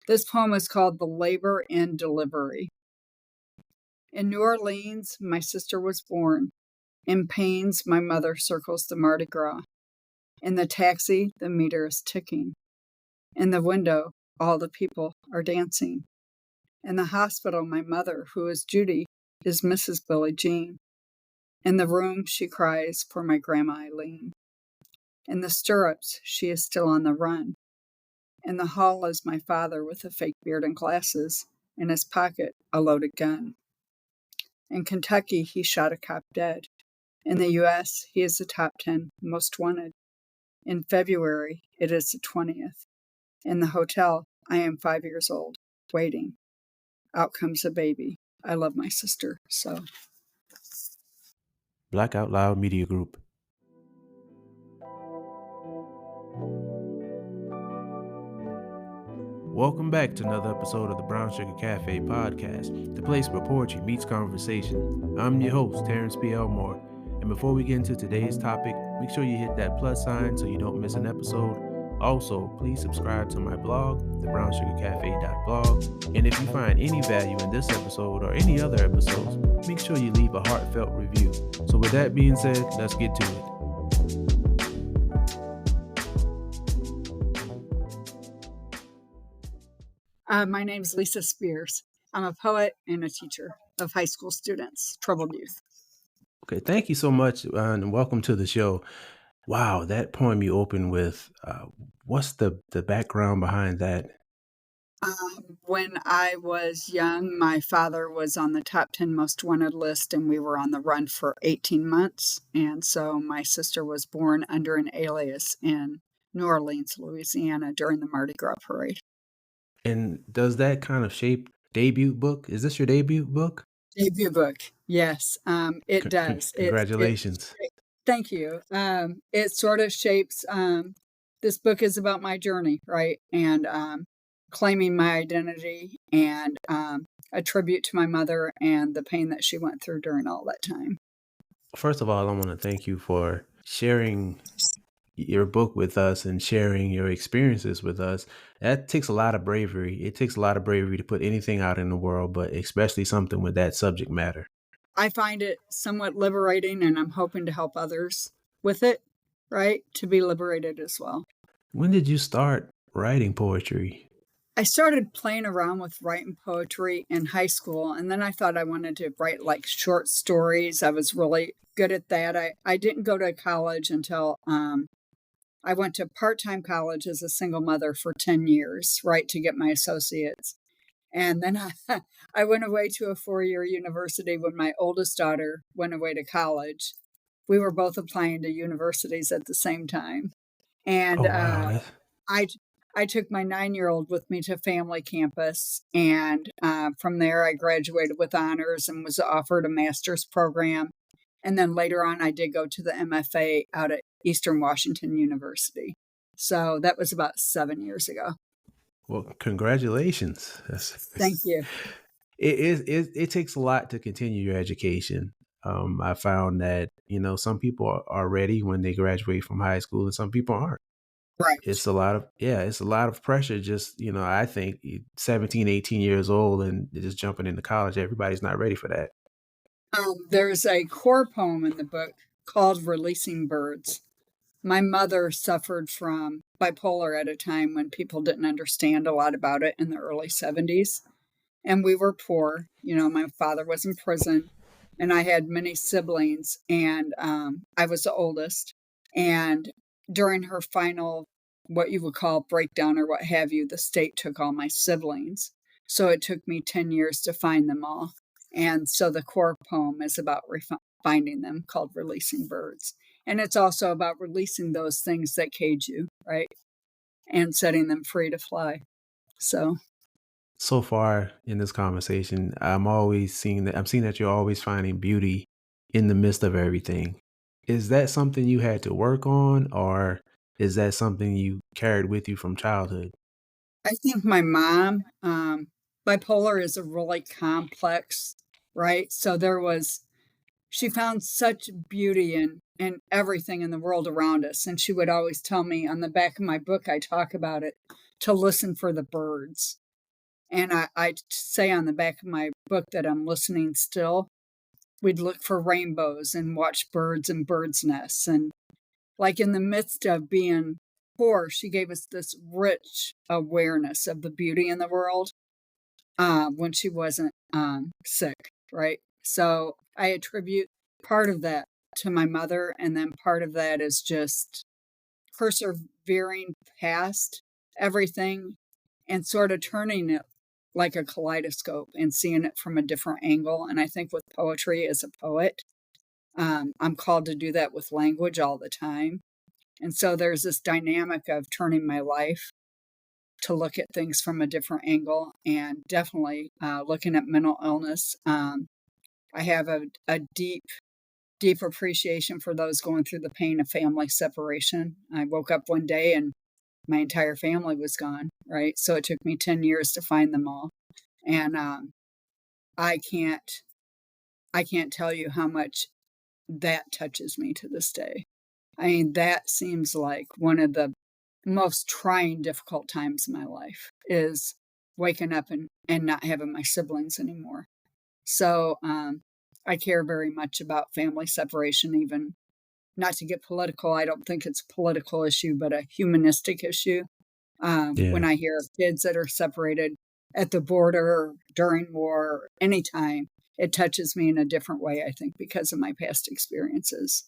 This poem is called The Labor and Delivery. In New Orleans, my sister was born. In pains, my mother circles the Mardi Gras. In the taxi, the meter is ticking. In the window, all the people are dancing. In the hospital, my mother, who is Judy, is Mrs. Billie Jean. In the room, she cries for my Grandma Eileen. In the stirrups, she is still on the run. In the hall is my father with a fake beard and glasses, in his pocket a loaded gun. In Kentucky, he shot a cop dead. In the U.S., he is the top 10 most wanted. In February, it is the 20th. In the hotel, I am 5 years old, waiting. Out comes a baby. I love my sister so. Black Out Loud Media Group. Welcome back to another episode of the Brown Sugar Cafe podcast, the place where poetry meets conversation. I'm your host, Terrence P. Elmore, and before we get into today's topic, make sure you hit that plus sign so you don't miss an episode. Also, please subscribe to my blog, thebrownsugarcafe.blog, and if you find any value in this episode or any other episodes, make sure you leave a heartfelt review. So with that being said, let's get to it. My name is Lisa Spears. I'm a poet and a teacher of high school students, troubled youth. Okay, thank you so much, and welcome to the show. Wow, that poem you opened with, what's the background behind that? When I was young, my father was on the top 10 most wanted list, and we were on the run for 18 months. And so my sister was born under an alias in New Orleans, Louisiana during the Mardi Gras parade. And does that kind of shape debut book? Is this your debut book? Debut book, yes, it does. Congratulations. Thank you. It sort of shapes, this book is about my journey, right? And claiming my identity and a tribute to my mother and the pain that she went through during all that time. First of all, I want to thank you for sharing your book with us and sharing your experiences with us. That takes a lot of bravery. It takes a lot of bravery to put anything out in the world, but especially something with that subject matter. I find it somewhat liberating, and I'm hoping to help others with it, right? To be liberated as well. When did you start writing poetry? I started playing around with writing poetry in high school, and then I thought I wanted to write like short stories. I was really good at that. I didn't go to college until I went to part-time college as a single mother for 10 years, right, to get my associates. And then I went away to a 4-year university when my oldest daughter went away to college. We were both applying to universities at the same time. And Oh, wow. I took my 9-year-old with me to family campus. And from there, I graduated with honors and was offered a master's program. And then later on, I did go to the MFA out at Eastern Washington University. So that was about 7 years ago. Well, congratulations. Thank you. It takes a lot to continue your education. I found that, some people are ready when they graduate from high school and some people aren't. Right. It's a lot of pressure. Just, I think 17, 18 years old and just jumping into college, everybody's not ready for that. There's a core poem in the book called Releasing Birds. My mother suffered from bipolar at a time when people didn't understand a lot about it in the early 70s. And we were poor. My father was in prison, and I had many siblings, and I was the oldest. And during her final, what you would call breakdown or what have you, the state took all my siblings. So it took me 10 years to find them all. And so the core poem is about finding them, called Releasing Birds. And it's also about releasing those things that cage you, right? And setting them free to fly. So far in this conversation, I'm seeing that you're always finding beauty in the midst of everything. Is that something you had to work on, or is that something you carried with you from childhood? I think my mom, bipolar is a really complex, right? So she found such beauty in everything in the world around us. And she would always tell me, on the back of my book, I talk about it, to listen for the birds. And I say on the back of my book that I'm listening still. We'd look for rainbows and watch birds and birds' nests. And like in the midst of being poor, she gave us this rich awareness of the beauty in the world when she wasn't sick, right? So I attribute part of that to my mother, and then part of that is just persevering past everything and sort of turning it like a kaleidoscope and seeing it from a different angle. And I think with poetry as a poet, I'm called to do that with language all the time. And so there's this dynamic of turning my life to look at things from a different angle, and definitely looking at mental illness. I have a deep appreciation for those going through the pain of family separation. I woke up one day and my entire family was gone, right? So it took me 10 years to find them all. And I can't tell you how much that touches me to this day. I mean, that seems like one of the most trying, difficult times in my life is waking up and not having my siblings anymore. So I care very much about family separation, even not to get political. I don't think it's a political issue, but a humanistic issue. When Yeah. I hear of kids that are separated at the border, during war, anytime, it touches me in a different way, I think, because of my past experiences.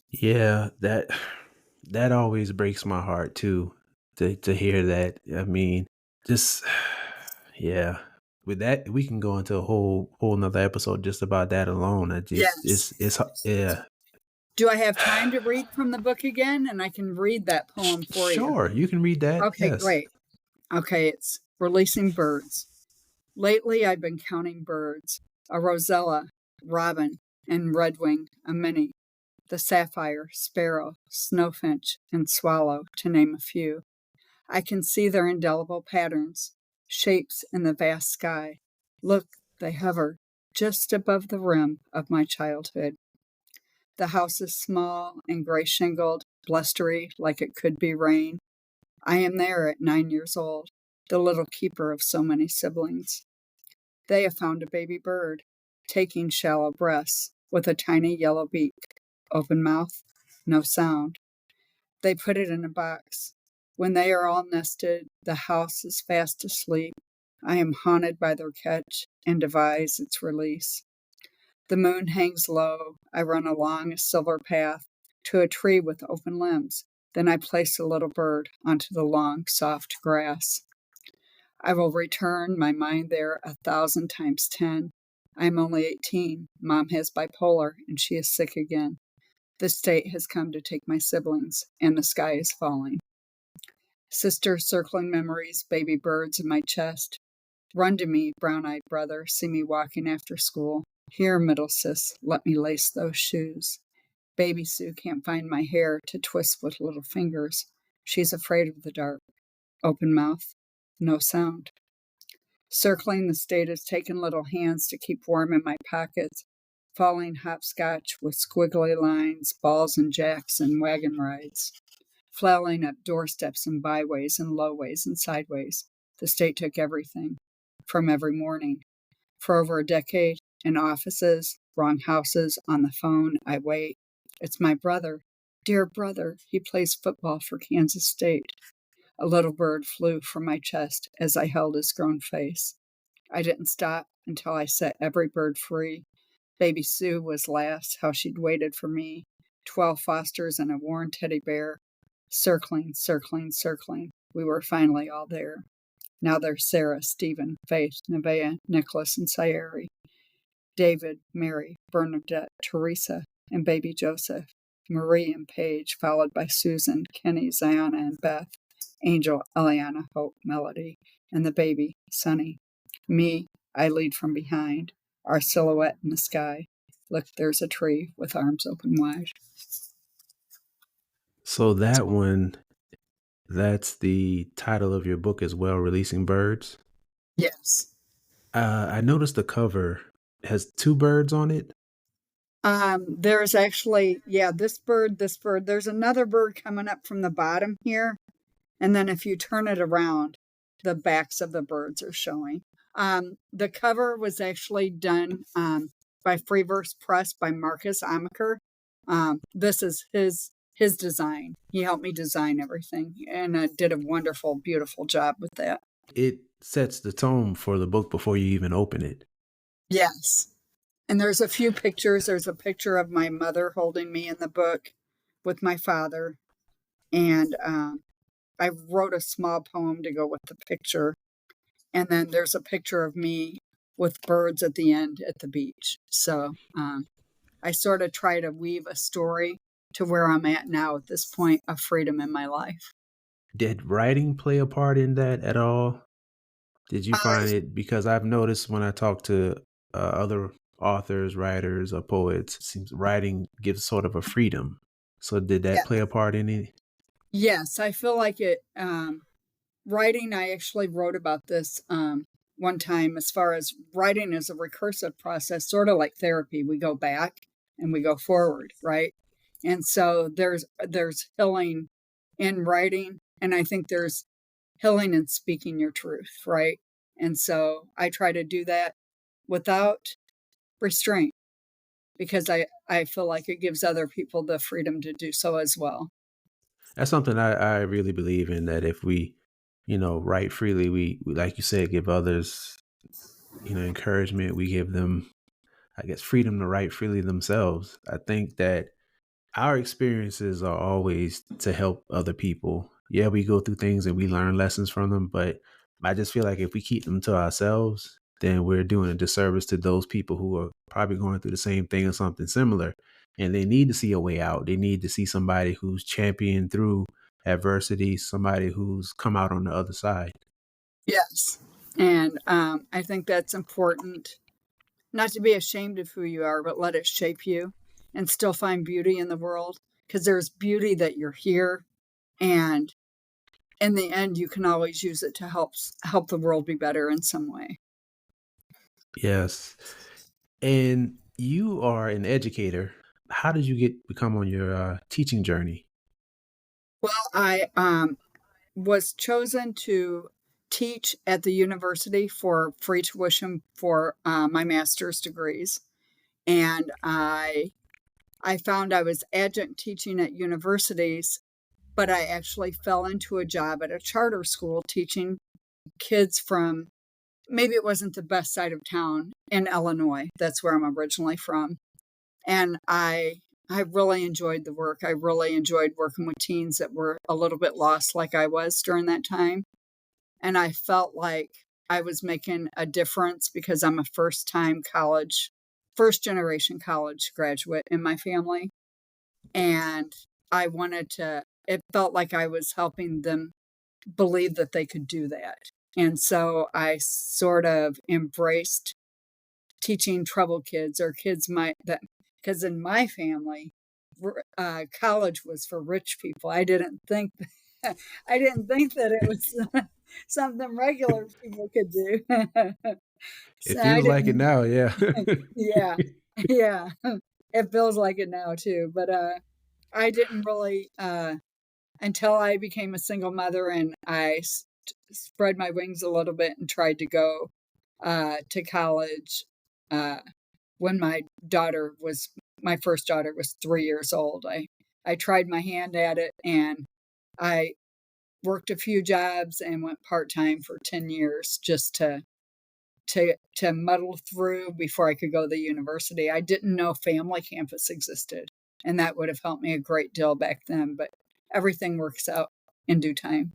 Yeah, that always breaks my heart too, to hear that. I mean, just yeah. With that, we can go into a whole nother episode just about that alone. I just Yes. yeah. Do I have time to read from the book again? And I can read that poem for you. Sure, you can read that. Okay, Yes. great. Okay, it's Releasing Birds. Lately, I've been counting birds: a rosella, robin, and redwing, a minnie, the sapphire, sparrow, snowfinch, and swallow, to name a few. I can see their indelible patterns, shapes in the vast sky. Look, they hover just above the rim of my childhood. The house is small and gray shingled, blustery like it could be rain. I am there at 9 years old, the little keeper of so many siblings. They have found a baby bird, taking shallow breaths, with a tiny yellow beak, open mouth, no sound. They put it in a box. When they are all nested, the house is fast asleep. I am haunted by their catch and devise its release. The moon hangs low. I run along a silver path to a tree with open limbs. Then I place the little bird onto the long, soft grass. I will return my mind there 1,000 times 10. I am only 18. Mom has bipolar, and she is sick again. The state has come to take my siblings, and the sky is falling. Sister circling memories, baby birds in my chest. Run to me, brown-eyed brother, see me walking after school. Here, middle sis, let me lace those shoes. Baby Sue can't find my hair to twist with little fingers. She's afraid of the dark. Open mouth, no sound. Circling the state has taken little hands to keep warm in my pockets. Falling hopscotch with squiggly lines, balls and jacks and wagon rides. Flailing up doorsteps and byways and lowways and sideways. The state took everything, from every morning. For over a decade, in offices, wrong houses, on the phone, I wait. It's my brother, dear brother. He plays football for Kansas State. A little bird flew from my chest as I held his grown face. I didn't stop until I set every bird free. Baby Sue was last, how she'd waited for me. 12 fosters and a worn teddy bear. Circling, circling, circling. We were finally all there. Now there's Sarah, Stephen, Faith, Nevaeh, Nicholas, and Sayeri. David, Mary, Bernadette, Teresa, and baby Joseph. Marie and Paige, followed by Susan, Kenny, Ziona, and Beth. Angel, Eliana, Hope, Melody, and the baby, Sunny. Me, I lead from behind, our silhouette in the sky. Look, there's a tree with arms open wide. So that's the title of your book as well, Releasing Birds. Yes. I noticed the cover has two birds on it. There's actually, this bird. There's another bird coming up from the bottom here. And then if you turn it around, the backs of the birds are showing. The cover was actually done by Freeverse Press by Marcus Amaker. This is his design. He helped me design everything and did a wonderful, beautiful job with that. It sets the tone for the book before you even open it. Yes. And there's a few pictures. There's a picture of my mother holding me in the book with my father. And I wrote a small poem to go with the picture. And then there's a picture of me with birds at the end at the beach. So I sort of try to weave a story to where I'm at now at this point of freedom in my life. Did writing play a part in that at all? Did you Uh, find it? Because I've noticed when I talk to other authors, writers, or poets, it seems writing gives sort of a freedom. So did that play a part in it? yes, I feel like it. Writing, I actually wrote about this one time as far as writing is a recursive process, sort of like therapy. We go back and we go forward, right? And so there's healing in writing, and I think there's healing in speaking your truth, right? And so I try to do that without restraint because I feel like it gives other people the freedom to do so as well. That's something I really believe in, that if we, write freely, we, like you said, give others, encouragement. We give them, I guess, freedom to write freely themselves. I think that our experiences are always to help other people. Yeah, we go through things and we learn lessons from them, but I just feel like if we keep them to ourselves, then we're doing a disservice to those people who are probably going through the same thing or something similar. And they need to see a way out. They need to see somebody who's championed through adversity, somebody who's come out on the other side. Yes. And I think that's important, not to be ashamed of who you are, but let it shape you and still find beauty in the world because there's beauty that you're here. And in the end, you can always use it to help the world be better in some way. Yes. And you are an educator. How did you become on your teaching journey? Well, I was chosen to teach at the university for free tuition for my master's degrees. And I found I was adjunct teaching at universities, but I actually fell into a job at a charter school teaching kids from, maybe it wasn't the best side of town in Illinois. That's where I'm originally from. And I really enjoyed the work. I really enjoyed working with teens that were a little bit lost like I was during that time. And I felt like I was making a difference because I'm a first generation college graduate in my family. And it felt like I was helping them believe that they could do that. And so I sort of embraced teaching troubled kids or kids because in my family, college was for rich people. I didn't think I didn't think that it was something regular people could do. It So I feels like it didn't. now, yeah. Yeah, yeah. It feels like it now too, but I didn't really until I became a single mother and I spread my wings a little bit and tried to go to college uh, when my first daughter was 3 years old. I tried my hand at it and I worked a few jobs and went part-time for 10 years just to muddle through before I could go to the university. I didn't know family campus existed, and that would have helped me a great deal back then, but everything works out in due time,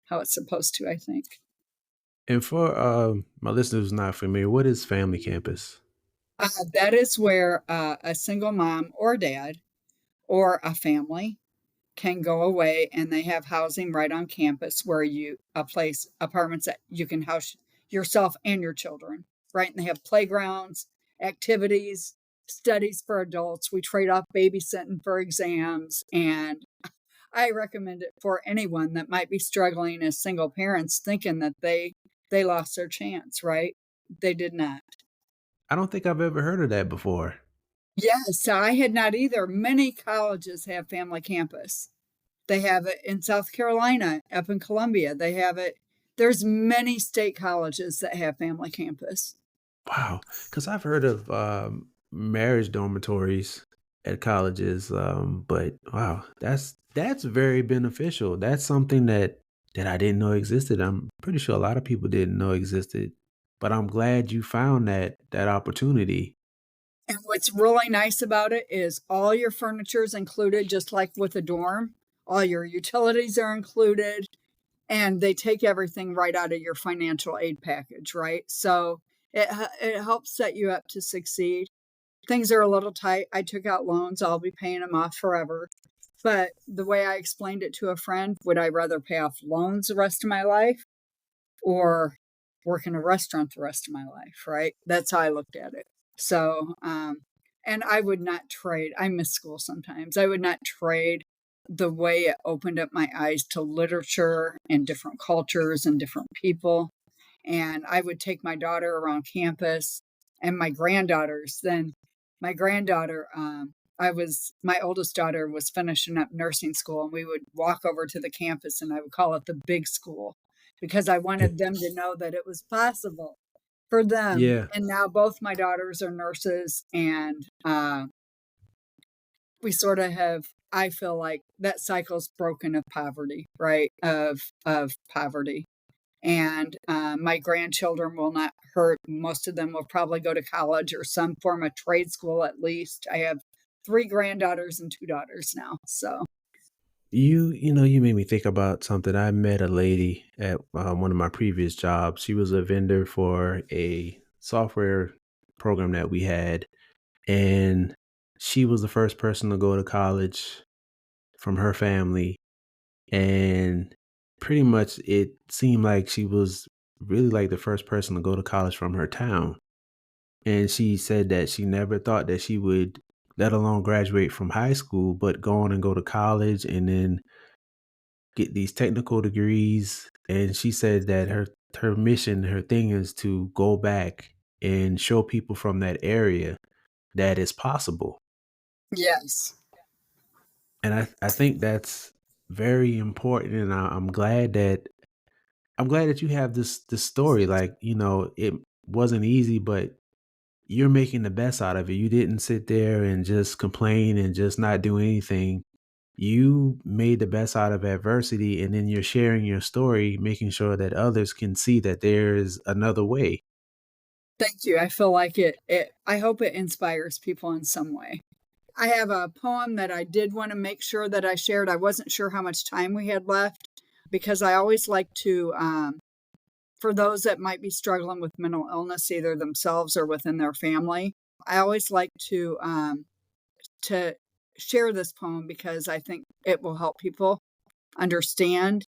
how it's supposed to, I think. And for my listeners who's not familiar, what is Family Campus? That is where a single mom or dad or a family can go away and they have housing right on campus where apartments that you can house yourself and your children, right? And they have playgrounds, activities, studies for adults. We trade off babysitting for exams. And I recommend it for anyone that might be struggling as single parents thinking that they lost their chance, right? They did not. I don't think I've ever heard of that before. Yes, I had not either. Many colleges have family campus. They have it in South Carolina, up in Columbia. They have it There's many state colleges that have family campus. Wow, because I've heard of marriage dormitories at colleges, but wow, that's very beneficial. That's something that I didn't know existed. I'm pretty sure a lot of people didn't know existed, but I'm glad you found that opportunity. And what's really nice about it is all your furniture is included, just like with a dorm. All your utilities are included, and they take everything right out of your financial aid package, right? So it helps set you up to succeed. Things are a little tight. I took out loans. I'll be paying them off forever. But the way I explained it to a friend, would I rather pay off loans the rest of my life or work in a restaurant the rest of my life, right? That's how I looked at it. So, and I would not trade. I miss school sometimes. I would not trade the way it opened up my eyes to literature and different cultures and different people. And I would take my daughter around campus and my granddaughters. Then my granddaughter, my oldest daughter was finishing up nursing school, and we would walk over to the campus, and I would call it the big school because I wanted them to know that it was possible for them. Yeah. And now both my daughters are nurses, and we sort of have. I feel like that cycle's broken of poverty, right? Of poverty, and my grandchildren will not hurt. Most of them will probably go to college or some form of trade school at least. I have 3 granddaughters and 2 daughters now. So, You made me think about something. I met a lady at one of my previous jobs. She was a vendor for a software program that we had, and she was the first person to go to college from her family, and pretty much it seemed like she was really like the first person to go to college from her town. And she said that she never thought that she would, let alone graduate from high school, but go on and go to college and then get these technical degrees. And she said that her mission, her thing is to go back and show people from that area that it's possible. yes. And I think that's very important. And I'm glad that you have this story. Like, it wasn't easy, but you're making the best out of it. You didn't sit there and just complain and just not do anything. You made the best out of adversity, and then you're sharing your story, making sure that others can see that there's another way. Thank you. I feel like I hope it inspires people in some way. I have a poem that I did want to make sure that I shared. I wasn't sure how much time we had left because I always like to, for those that might be struggling with mental illness, either themselves or within their family, I always like to share this poem because I think it will help people understand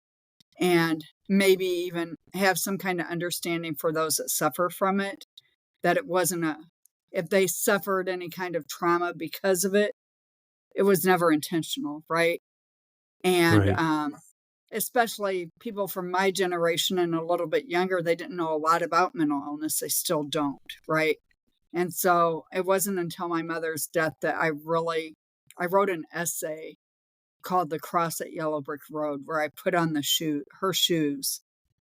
and maybe even have some kind of understanding for those that suffer from it, that it wasn't if they suffered any kind of trauma because of it, it was never intentional, right? And Right. especially people from my generation and a little bit younger, they didn't know a lot about mental illness. They still don't, right? And so it wasn't until my mother's death that I wrote an essay called The Cross at Yellow Brick Road, where I put on her shoes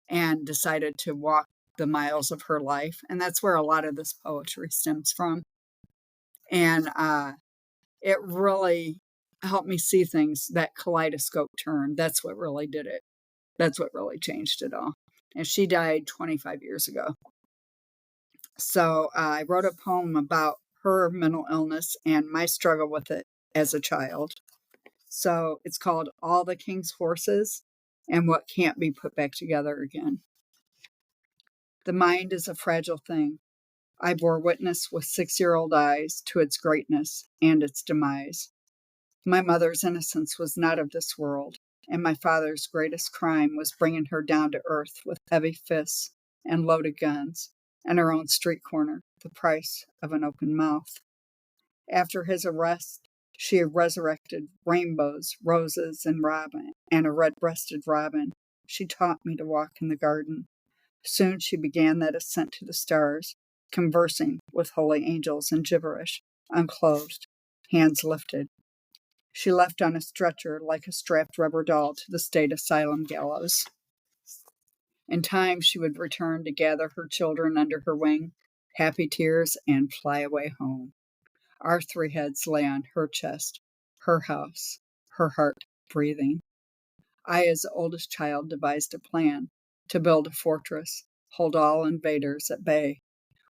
and decided to walk the miles of her life. And that's where a lot of this poetry stems from. And it really helped me see things, that kaleidoscope turn. That's what really did it. That's what really changed it all. And she died 25 years ago. So I wrote a poem about her mental illness and my struggle with it as a child. So it's called All the King's Horses and What Can't Be Put Back Together Again. The mind is a fragile thing. I bore witness with 6-year-old eyes to its greatness and its demise. My mother's innocence was not of this world, and my father's greatest crime was bringing her down to earth with heavy fists and loaded guns, and her own street corner, the price of an open mouth. After his arrest, she resurrected rainbows, roses, and a red-breasted robin. She taught me to walk in the garden. Soon she began that ascent to the stars, conversing with holy angels in gibberish, unclothed, hands lifted. She left on a stretcher like a strapped rubber doll to the state asylum gallows. In time, she would return to gather her children under her wing, happy tears, and fly away home. Our three heads lay on her chest, her house, her heart breathing. I, as the oldest child, devised a plan to build a fortress, hold all invaders at bay.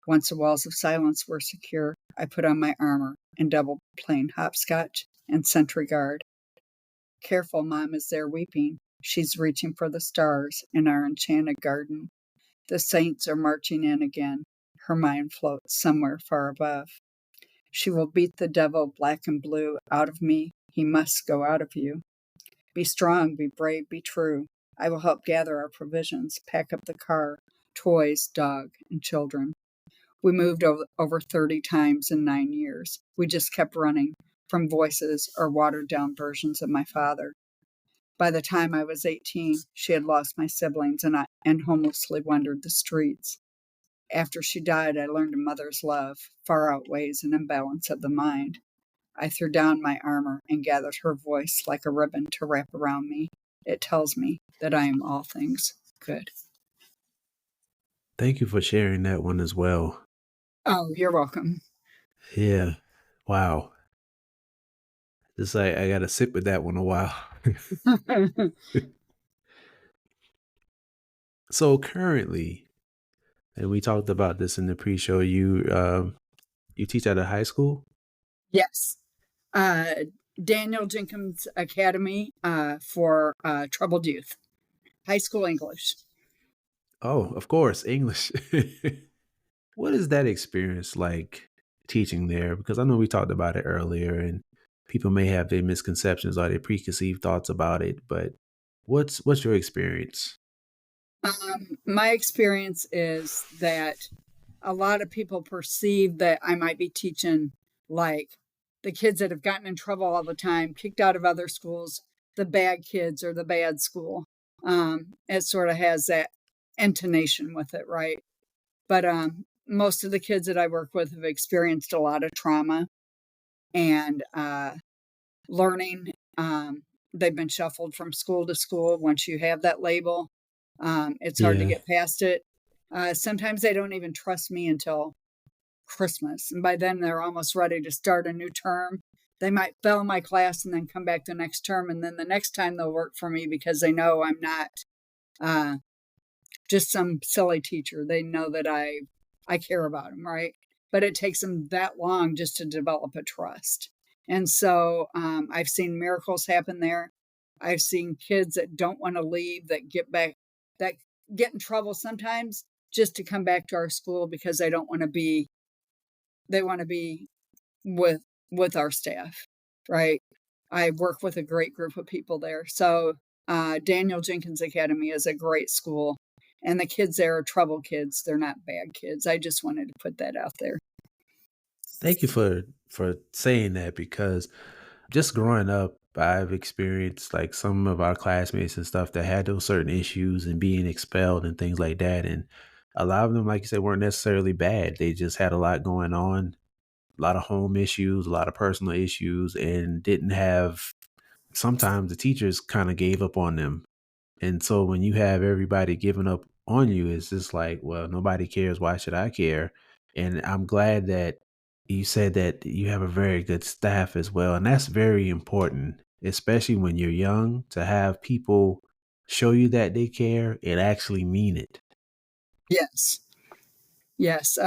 Once the walls of silence were secure, I put on my armor and double plain hopscotch and sentry guard. Careful, Mom is there weeping. She's reaching for the stars in our enchanted garden. The saints are marching in again. Her mind floats somewhere far above. She will beat the devil black and blue out of me. He must go out of you. Be strong, be brave, be true. I will help gather our provisions, pack up the car, toys, dog, and children. We moved over 30 times in 9 years. We just kept running from voices or watered down versions of my father. By the time I was 18, she had lost my siblings and homelessly wandered the streets. After she died, I learned a mother's love far outweighs an imbalance of the mind. I threw down my armor and gathered her voice like a ribbon to wrap around me. It tells me that I am all things good. Thank you for sharing that one as well. Oh, you're welcome. Yeah. Wow. Just like I got to sit with that one a while. So currently, and we talked about this in the pre-show, you teach at a high school? Yes. Daniel Jenkins Academy for Troubled Youth. High school English. Oh, of course, English. What is that experience like teaching there? Because I know we talked about it earlier and people may have their misconceptions or their preconceived thoughts about it, but what's your experience? My experience is that a lot of people perceive that I might be teaching like the kids that have gotten in trouble all the time, kicked out of other schools, the bad kids or the bad school. It sort of has that intonation with it, right? But most of the kids that I work with have experienced a lot of trauma and learning. They've been shuffled from school to school. Once you have that label, it's hard to Yeah. get past it. Sometimes they don't even trust me until Christmas. And by then, they're almost ready to start a new term. They might fail my class and then come back the next term. And then the next time they'll work for me because they know I'm not uh, just some silly teacher. They know that I care about them, right? But it takes them that long just to develop a trust. And so I've seen miracles happen there. I've seen kids that don't want to leave, that get back, that get in trouble sometimes just to come back to our school because they don't want to be, they want to be with our staff, right? I work with a great group of people there. So Daniel Jenkins Academy is a great school, and the kids there are trouble kids. They're not bad kids. I just wanted to put that out there. Thank you for saying that because just growing up, I've experienced like some of our classmates and stuff that had those certain issues and being expelled and things like that. And a lot of them, like you said, weren't necessarily bad. They just had a lot going on, a lot of home issues, a lot of personal issues, and didn't have, sometimes the teachers kind of gave up on them. And so when you have everybody giving up on you, it's just like, well, nobody cares. Why should I care? And I'm glad that you said that you have a very good staff as well. And that's very important, especially when you're young, to have people show you that they care and actually mean it. Yes, yes.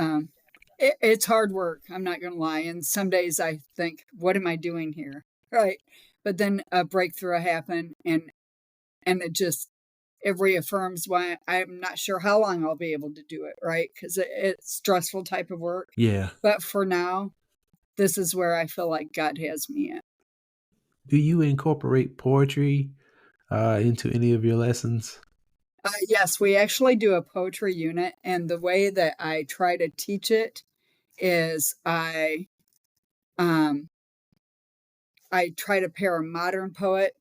It's hard work. I'm not going to lie. And some days I think, what am I doing here? Right. But then a breakthrough happened, and it reaffirms why I'm not sure how long I'll be able to do it, right? Because it's stressful type of work. Yeah. But for now, this is where I feel like God has me at. Do you incorporate poetry into any of your lessons? Yes, we actually do a poetry unit, and the way that I try to teach it is um, I try to pair a modern poet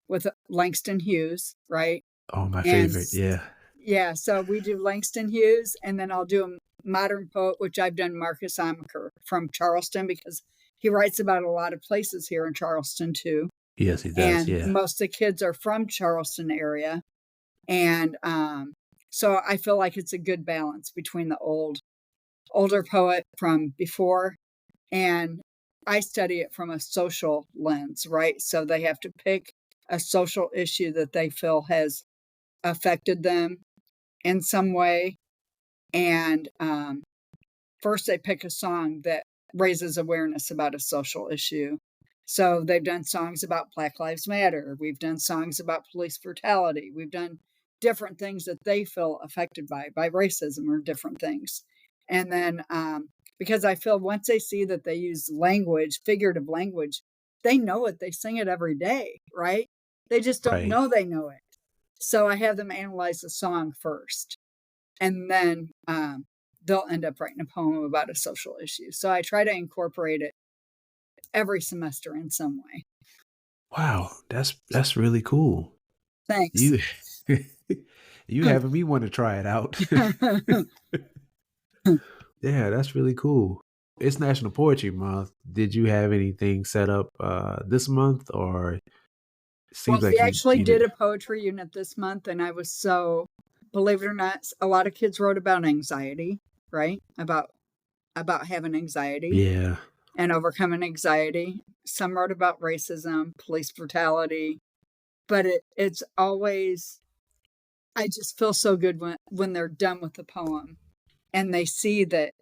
with Langston Hughes, right? Oh, my And favorite. Yeah. yeah, so we do Langston Hughes, and then I'll do a modern poet, which I've done Marcus Amaker from Charleston because he writes about a lot of places here in Charleston too. Yes, he does. And Yeah. most of the kids are from Charleston area. And So I feel like it's a good balance between the older poet from before, and I study it from a social lens, right? So they have to pick a social issue that they feel has affected them in some way. And first, they pick a song that raises awareness about a social issue. So they've done songs about Black Lives Matter. We've done songs about police brutality. We've done different things that they feel affected by racism or different things. And then because I feel once they see that they use language, figurative language, they know it. They sing it every day, right? They just don't Right. know they know it. So I have them analyze the song first, and then they'll end up writing a poem about a social issue. So I try to incorporate it every semester in some way. Wow, that's really cool. Thanks. You you having me want to try it out. Yeah, that's really cool. It's National Poetry Month. Did you have anything set up this month, or it Well, seems we like actually you did did? a poetry unit this month, and I was so, believe it or not, a lot of kids wrote about anxiety, right? About having anxiety Yeah. and overcoming anxiety. Some wrote about racism, police brutality, but it's always, I just feel so good when they're done with the poem and they see that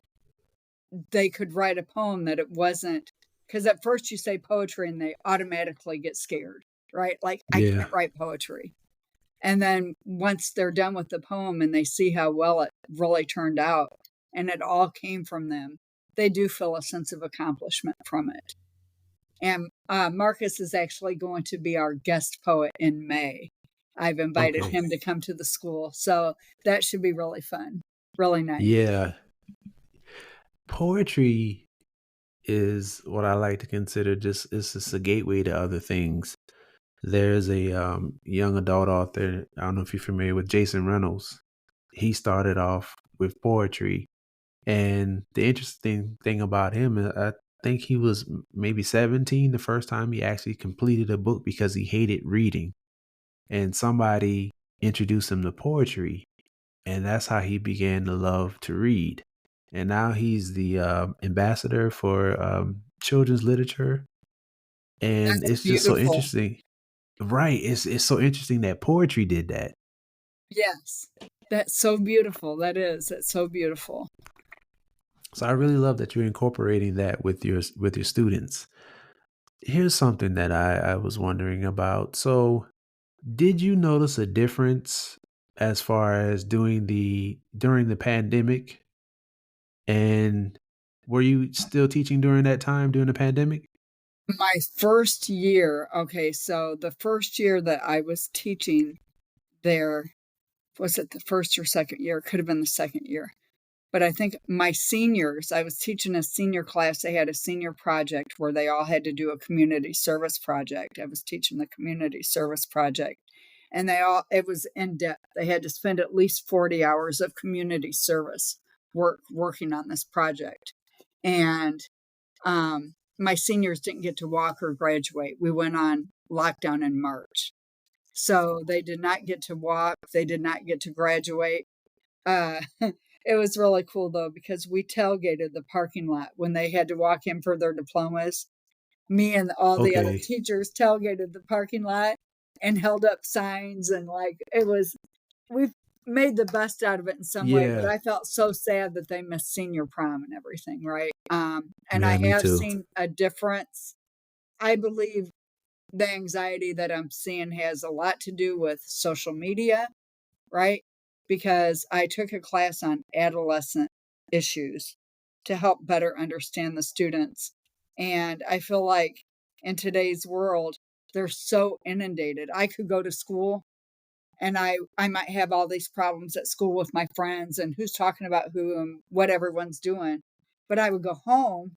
they could write a poem that it wasn't, because at first you say poetry and they automatically get scared, right? Like, I Yeah. can't write poetry. And then once they're done with the poem and they see how well it really turned out and it all came from them, they do feel a sense of accomplishment from it. And Marcus is actually going to be our guest poet in May. I've invited Okay. him to come to the school. So that should be really fun, really nice. Yeah. Poetry is what I like to consider just it's just a gateway to other things. There's a young adult author. I don't know if you're familiar with Jason Reynolds. He started off with poetry, and the interesting thing about him is I think he was maybe 17 the first time he actually completed a book because he hated reading, and somebody introduced him to poetry, and that's how he began to love to read. And now he's the ambassador for children's literature, and That's it's just so beautiful. interesting. Right? It's so interesting that poetry did that. Yes. That's so beautiful. That is. That's so beautiful. So I really love that you're incorporating that with your students. Here's something that I was wondering about. So, did you notice a difference as far as doing the during the pandemic? And were you still teaching during that time during the pandemic? My first year, okay, so the first year that I was teaching there, was it the first or second year? It could have been the second year. But I think my seniors, I was teaching a senior class. They had a senior project where they all had to do a community service project. I was teaching the community service project. And it was in depth. They had to spend at least 40 hours of community service working on this project. And my seniors didn't get to walk or graduate. We went on lockdown in March. So they did not get to walk. They did not get to graduate. It was really cool though, because we tailgated the parking lot when they had to walk in for their diplomas. Me and all the other Okay. teachers tailgated the parking lot and held up signs, and like we've made the best out of it in some way, but Yeah. I felt so sad that they missed senior prom and everything, right? And Yeah, I me have too. seen a difference. I believe the anxiety that I'm seeing has a lot to do with social media, right? Because I took a class on adolescent issues to help better understand the students. And I feel like in today's world, they're so inundated. I could go to school and I might have all these problems at school with my friends and who's talking about who and what everyone's doing. But I would go home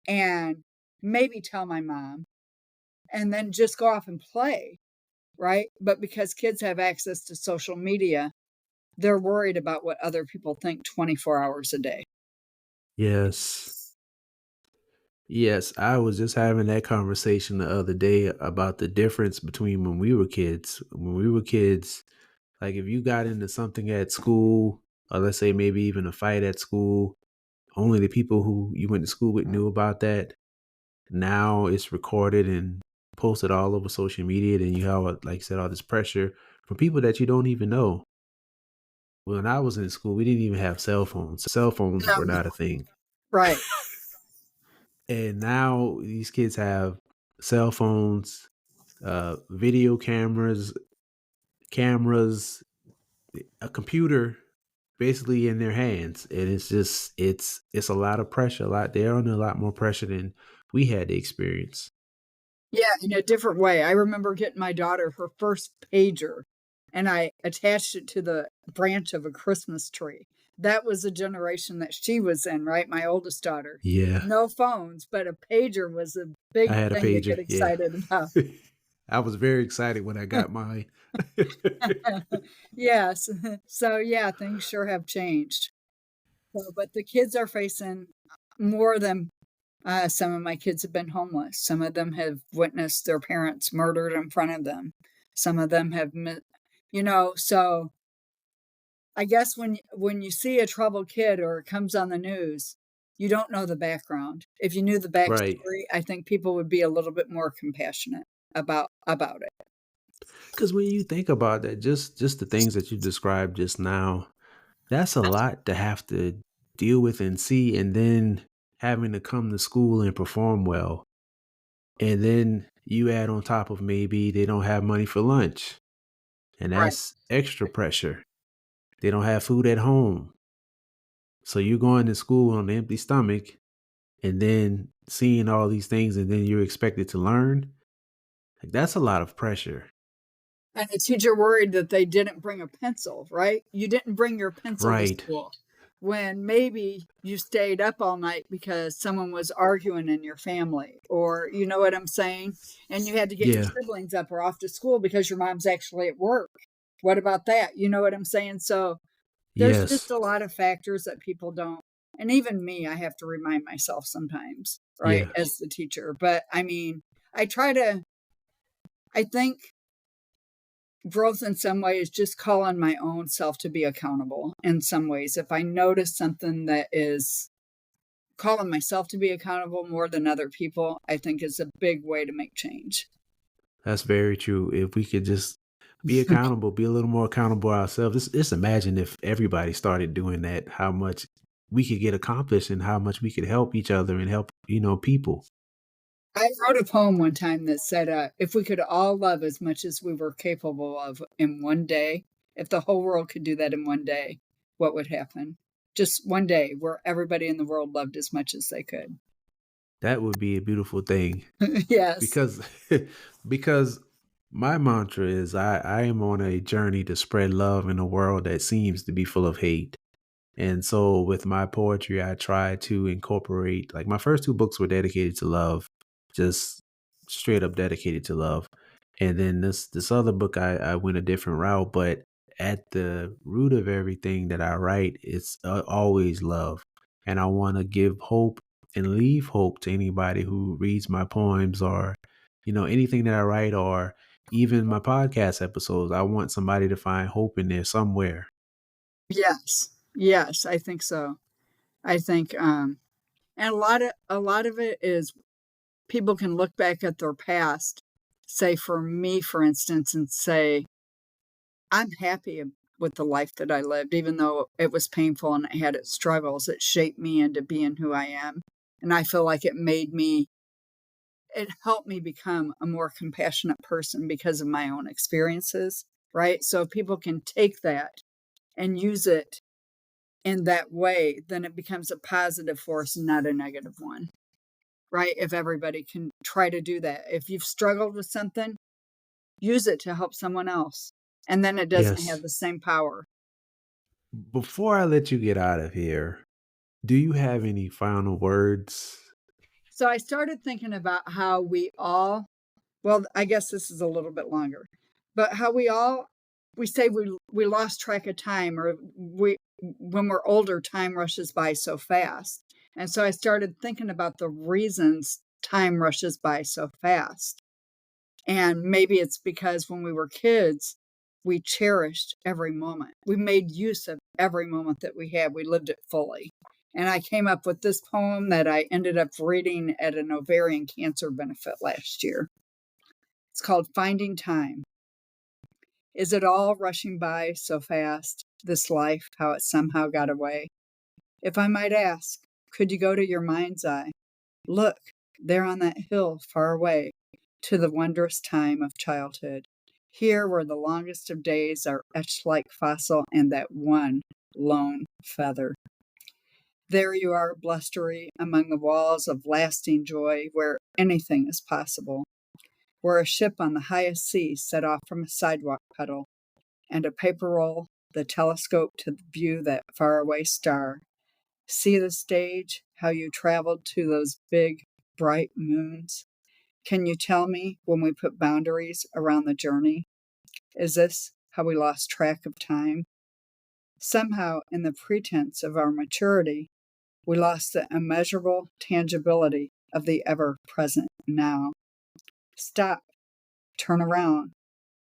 and maybe tell my mom and then just go off and play, right? But because kids have access to social media, they're worried about what other people think 24 hours a day. Yes. Yes, I was just having that conversation the other day about the difference between when we were kids. When we were kids, Like if you got into something at school, or let's say maybe even a fight at school, only the people who you went to school with knew about that. Now it's recorded and posted all over social media. Then you have, like I said, all this pressure from people that you don't even know. When I was in school, we didn't even have cell phones. Cell phones were No. not a thing. Right. And now these kids have cell phones, video cameras, a computer basically in their hands. And it's just it's a lot of pressure. They're under a lot more pressure than we had to experience. Yeah, in a different way. I remember getting my daughter her first pager, and I attached it to the branch of a Christmas tree. That was the generation that she was in, right? My oldest daughter. Yeah. No phones, but a pager was a I big had a thing to pager. get Yeah. excited about. I was very excited when I got mine. Yes. So, yeah, things sure have changed. So, but the kids are facing more than some of my kids have been homeless. Some of them have witnessed their parents murdered in front of them. Some of them have, so I guess when you see a troubled kid or it comes on the news, you don't know the background. If you knew the Right. backstory, I think people would be a little bit more compassionate about it. Because when you think about that, just the things that you described just now, that's a lot to have to deal with and see, and then having to come to school and perform well. And then you add on top of maybe they don't have money for lunch, and Right. that's extra pressure. They don't have food at home. So you're going to school on an empty stomach and then seeing all these things and then you're expected to learn. Like that's a lot of pressure. And the teacher worried that they didn't bring a pencil, right? You didn't bring your pencil to Right. school when maybe you stayed up all night because someone was arguing in your family, or you know what I'm saying? And you had to get your Yeah. siblings up or off to school because your mom's actually at work. What about that? You know what I'm saying? So there's just Yes. a lot of factors that people don't, and even me, I have to remind myself sometimes, right, Yeah. as the teacher. But I mean, I try to, I think growth in some way is just calling my own self to be accountable in some ways. If I notice something that is calling myself to be accountable more than other people, I think is a big way to make change. That's very true. If we could just be accountable, be a little more accountable ourselves. Just imagine if everybody started doing that, how much we could get accomplished and how much we could help each other and help, people. I wrote a poem one time that said, if we could all love as much as we were capable of in one day, if the whole world could do that in one day, what would happen? Just one day where everybody in the world loved as much as they could. That would be a beautiful thing. Yes. Because because my mantra is I am on a journey to spread love in a world that seems to be full of hate. And so with my poetry, I try to incorporate, like my first two books were dedicated to love, just straight up dedicated to love. And then this other book, I went a different route, but at the root of everything that I write, it's always love. And I want to give hope and leave hope to anybody who reads my poems or, anything that I write or even my podcast episodes. I want somebody to find hope in there somewhere. Yes. Yes, I think so. I think and a lot of it is people can look back at their past, say for me for instance, and say I'm happy with the life that I lived, even though it was painful and it had its struggles. It shaped me into being who I am. And I feel like it helped me become a more compassionate person because of my own experiences, right? So if people can take that and use it in that way, then it becomes a positive force, not a negative one, right? If everybody can try to do that. If you've struggled with something, use it to help someone else. And then it doesn't have Yes. the same power. Before I let you get out of here, do you have any final words? So I started thinking about how we all, well, I guess this is a little bit longer, but how we say we lost track of time, or when we're older, time rushes by so fast. And so I started thinking about the reasons time rushes by so fast. And maybe it's because when we were kids, We cherished every moment. We made use of every moment that we had. We lived it fully. And I came up with this poem that I ended up reading at an ovarian cancer benefit last year. It's called Finding Time. Is it all rushing by so fast, this life, how it somehow got away? If I might ask, could you go to your mind's eye? Look, there on that hill far away, to the wondrous time of childhood. Here where the longest of days are etched like fossil and that one lone feather. There you are, blustery, among the walls of lasting joy, where anything is possible. Where a ship on the highest sea set off from a sidewalk puddle, and a paper roll, the telescope to view that faraway star. See the stage, how you traveled to those big, bright moons. Can you tell me when we put boundaries around the journey? Is this how we lost track of time? Somehow, in the pretense of our maturity, we lost the immeasurable tangibility of the ever-present now. Stop, turn around,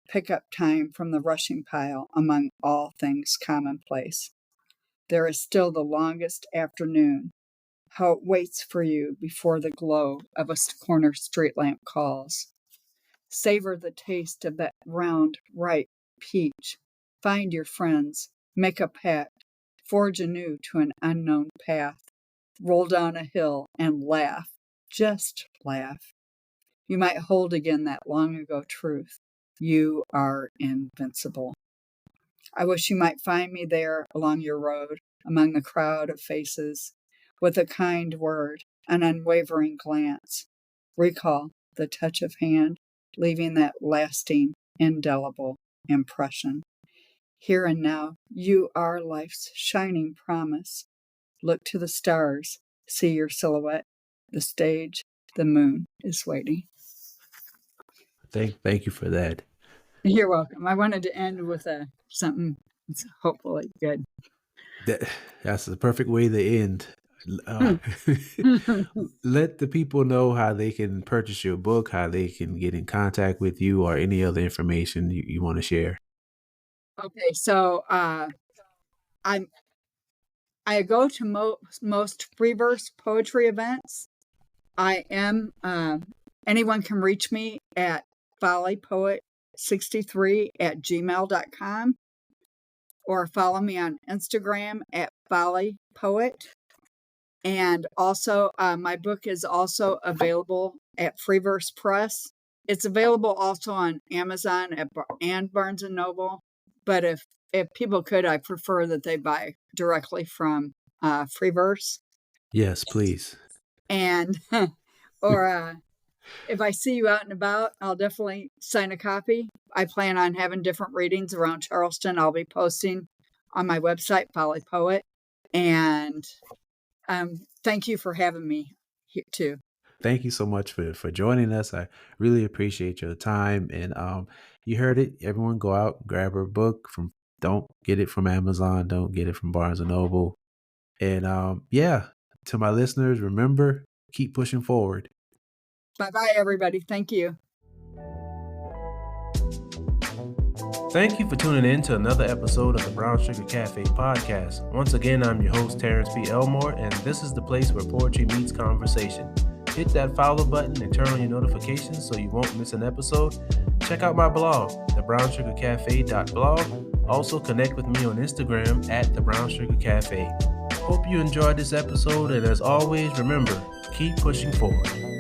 pick up time from the rushing pile among all things commonplace. There is still the longest afternoon, how it waits for you before the glow of a corner street lamp calls. Savor the taste of that round, ripe peach. Find your friends, make a pact, forge anew to an unknown path, roll down a hill and laugh, just laugh. You might hold again that long ago truth. You are invincible. I wish you might find me there along your road, among the crowd of faces, with a kind word, an unwavering glance. Recall the touch of hand, leaving that lasting, indelible impression. Here and now, you are life's shining promise. Look to the stars, see your silhouette, the stage, the moon is waiting. Thank you for that. You're welcome. I wanted to end with something that's hopefully good. That's the perfect way to end. Let the people know how they can purchase your book, how they can get in contact with you, or any other information you want to share. Okay, so I go to most free verse poetry events. I am anyone can reach me at follypoet63@gmail.com or follow me on Instagram at follypoet. And also, my book is also available at Free Verse Press. It's available also on Amazon and Barnes & Noble. But if people could, I prefer that they buy directly from Free Verse. Yes, please. And, or if I see you out and about, I'll definitely sign a copy. I plan on having different readings around Charleston. I'll be posting on my website, Folly Poet. And thank you for having me here too. Thank you so much for joining us. I really appreciate your time. And you heard it. Everyone go out, grab her book. Don't get it from Amazon. Don't get it from Barnes & Noble. And to my listeners, remember, keep pushing forward. Bye-bye, everybody. Thank you. Thank you for tuning in to another episode of the Brown Sugar Cafe podcast. Once again, I'm your host, Terrence P. Elmore, and this is the place where poetry meets conversation. Hit that follow button and turn on your notifications so you won't miss an episode. Check out my blog, thebrownsugarcafe.blog. Also connect with me on Instagram at thebrownsugarcafe. Hope you enjoyed this episode, and as always, remember, keep pushing forward.